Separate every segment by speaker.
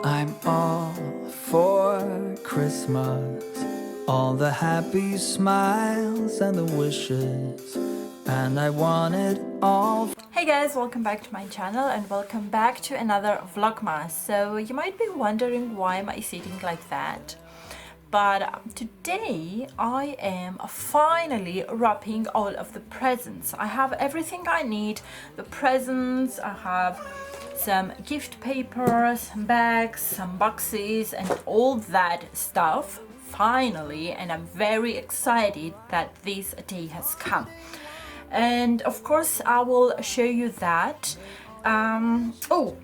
Speaker 1: Well, I'm all for Christmas, all the happy smiles and the wishes, and I want it all.
Speaker 2: Hey guys, welcome back to my channel and welcome back to another Vlogmas. So you might be wondering why am I sitting like that? But today I am finally wrapping all of the presents. I have everything I need, the presents, I have some gift papers, some bags, some boxes and all that stuff finally, and I'm very excited that this day has come. And of course I will show you that. Oh,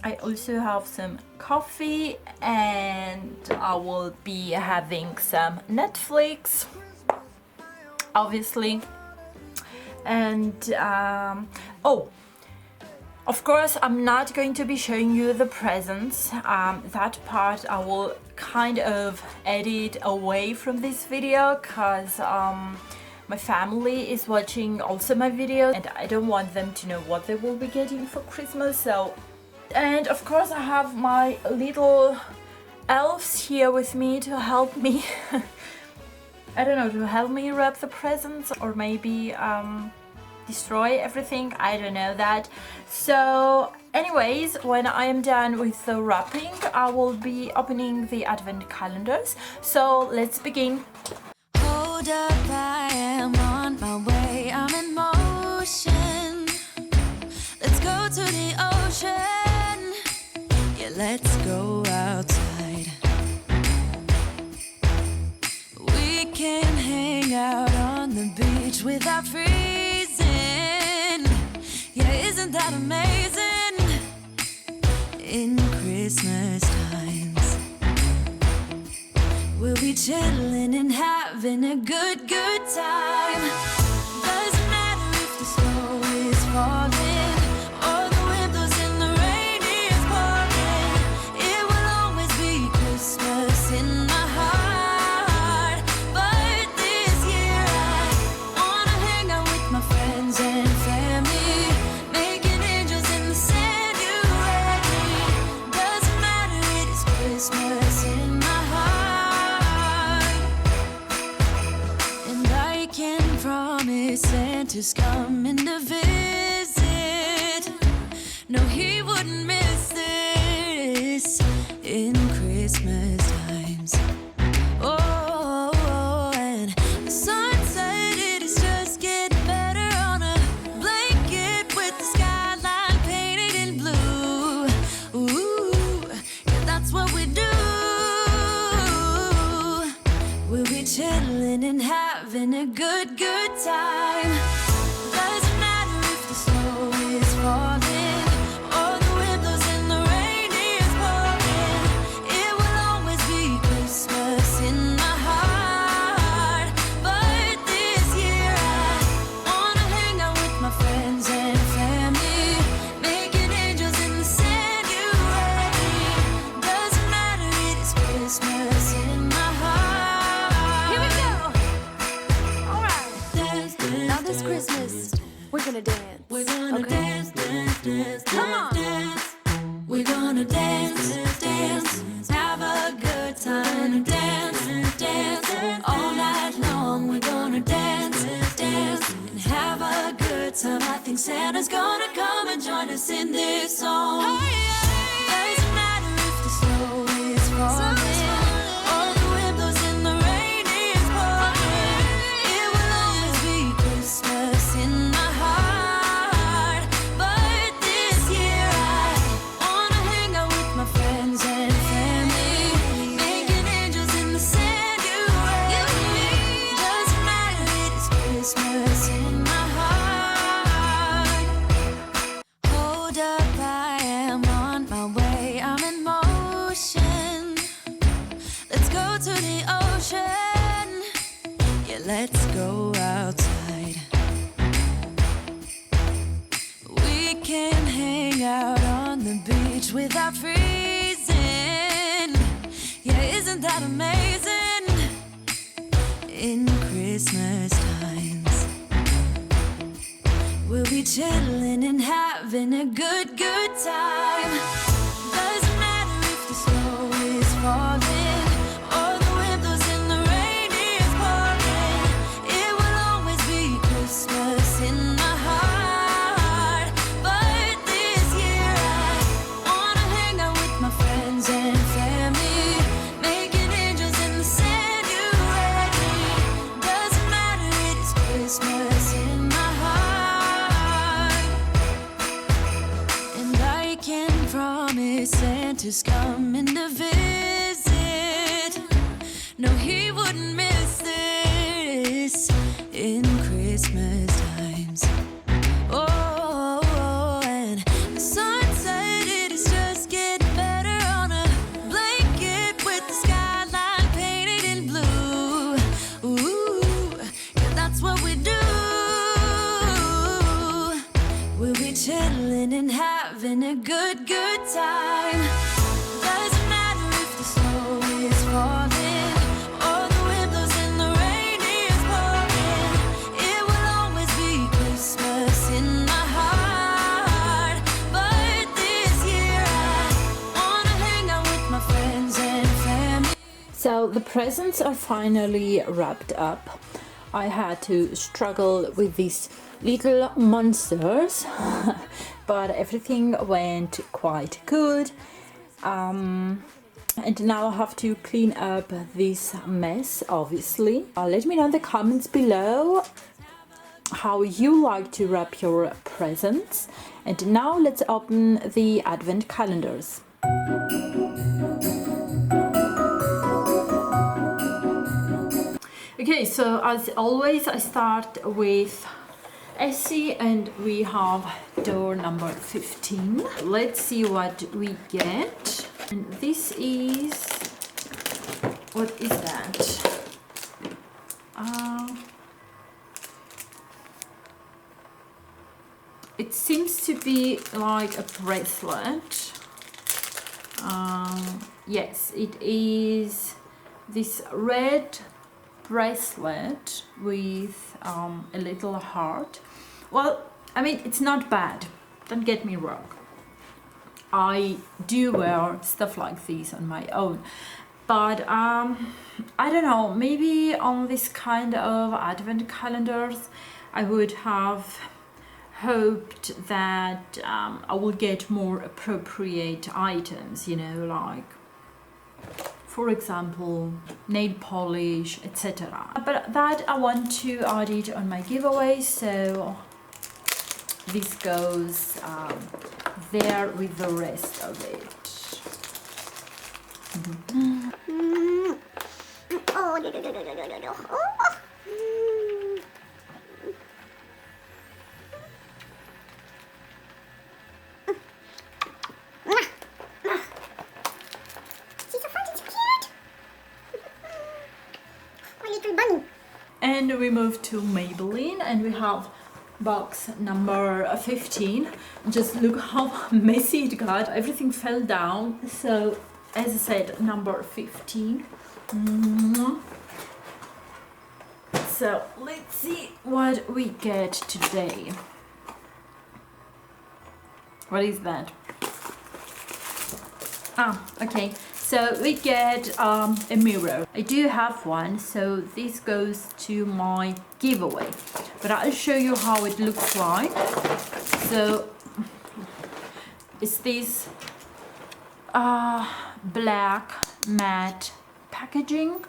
Speaker 2: I also have some coffee and I will be having some Netflix, obviously. And oh, of course I'm not going to be showing you the presents. That part I will kind of edit away from this video because my family is watching also my videos and I don't want them to know what they will be getting for Christmas. So, and of course I have my little elves here with me to help me I don't know, to help me wrap the presents or maybe destroy everything, I don't know that. So anyways, when I am done with the wrapping I will be opening the advent calendars. So let's begin.
Speaker 3: Hold up, I am on my way, I'm in motion. Let's go to the ocean, yeah, let's go outside. We can hang out on the beach without freezing, yeah, isn't that amazing? In Christmas times we'll be chilling and having a good time. Doesn't matter if the snow is falling or the wind blows and the rain is pouring. It will always be Christmas in my heart. But this year I wanna hang out with my friends and family, making angels in the sand, you ready? Doesn't matter, it is Christmas in my heart. And I can promise Santa's coming to visit. No, he wouldn't miss this in Christmas times. Oh, and the sun said it is just getting better on a blanket with the skyline painted in blue. Ooh, yeah, that's what we do. We'll be chilling and having a good time. Doesn't matter if the snow is falling or the wind blows and the rain is pouring. It will always be Christmas in my heart. But this year I wanna hang out with my friends and family, making angels in the sand, you ready? Doesn't matter, it is Christmas in my heart.
Speaker 4: Here we go. All right.
Speaker 3: Dance, dance,
Speaker 4: Now this
Speaker 3: dance,
Speaker 4: Christmas, we're gonna dance.
Speaker 3: we're gonna
Speaker 4: Okay.
Speaker 3: dance, dance, dance,
Speaker 4: Come on.
Speaker 3: dance. We're gonna dance, dance, have a good time. Dance, dance, all night long. We're gonna dance, dance, and have a good time. I think Santa's gonna come and join us in this song. Doesn't matter if the snow is falling or the wind blows and the rain is pouring. It will always be Christmas in my heart. But this year I wanna hang out with my friends and family, making angels in the sand, you ready? Doesn't matter, it is Christmas in my heart. Hold up, I am on my way, I'm in motion. Let's go to the ocean, yeah, let's go outside. We can hang out on the beach without freezing, yeah, isn't that amazing? In Christmas times we'll be chilling and having a good time. Doesn't matter Santa's coming to visit. No, he wouldn't miss this in Christmas times. Oh, and the sun said it is just getting better on a blanket with the skyline painted in blue. Ooh, yeah, that's what we do. We'll be chilling and having a good time. Doesn't matter if the snow is falling or the wind blows and the rain is pouring. It will always be Christmas in my heart. But this year I wanna hang out with my friends and family.
Speaker 2: So the presents are finally wrapped up. I had to struggle with these little monsters, but everything went quite good. And now I have to clean up this mess, obviously. Let me know in the comments below how you like to wrap your presents. And now let's open the advent calendars. Okay, so as always I start with Essie and we have door number 15. Let's see what we get. And this is, what is that? It seems to be like a bracelet. Yes, it is this red bracelet with a little heart. Well, I mean, it's not bad, don't get me wrong. I do wear stuff like this on my own, but I don't know, maybe on this kind of advent calendars I would have hoped that I will get more appropriate items, you know, like for example nail polish, etc. But that I want to add it on my giveaway, so this goes there with the rest of it. And we move to Maybelline and we have box number 15. Just look how messy it got, everything fell down. So as I said, number 15. So let's see what we get today. What is that? Ah, okay. So we get a mirror. I do have one, so this goes to my giveaway. But I'll show you how it looks like. So it's this black matte packaging,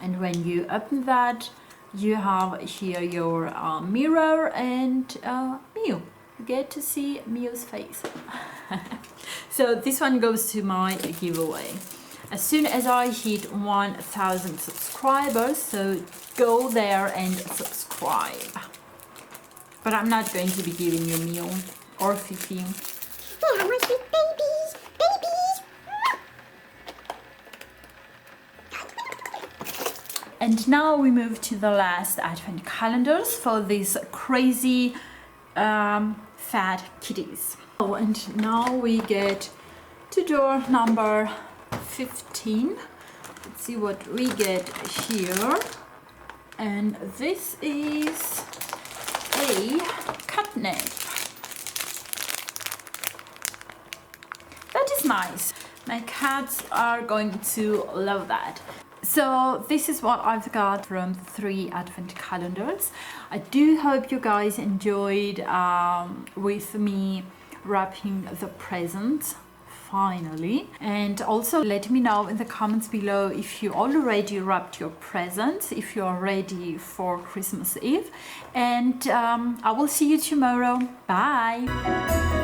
Speaker 2: and when you open that, you have here your mirror and Mew. You get to see Mew's face. So this one goes to my giveaway as soon as I hit 1,000 subscribers, so go there and subscribe. But I'm not going to be giving you Mew or Fifi.
Speaker 5: Yeah, my sweet babies, babies.
Speaker 2: And now we move to the last advent calendars for these crazy fat kitties. Oh, and now we get to door number 15. Let's see what we get here. And this is a catnip. That is nice. My cats are going to love that. So this is what I've got from the 3 advent calendars. I do hope you guys enjoyed with me wrapping the presents finally. And also let me know in the comments below if you already wrapped your presents, if you're ready for Christmas Eve. And I will see you tomorrow. Bye!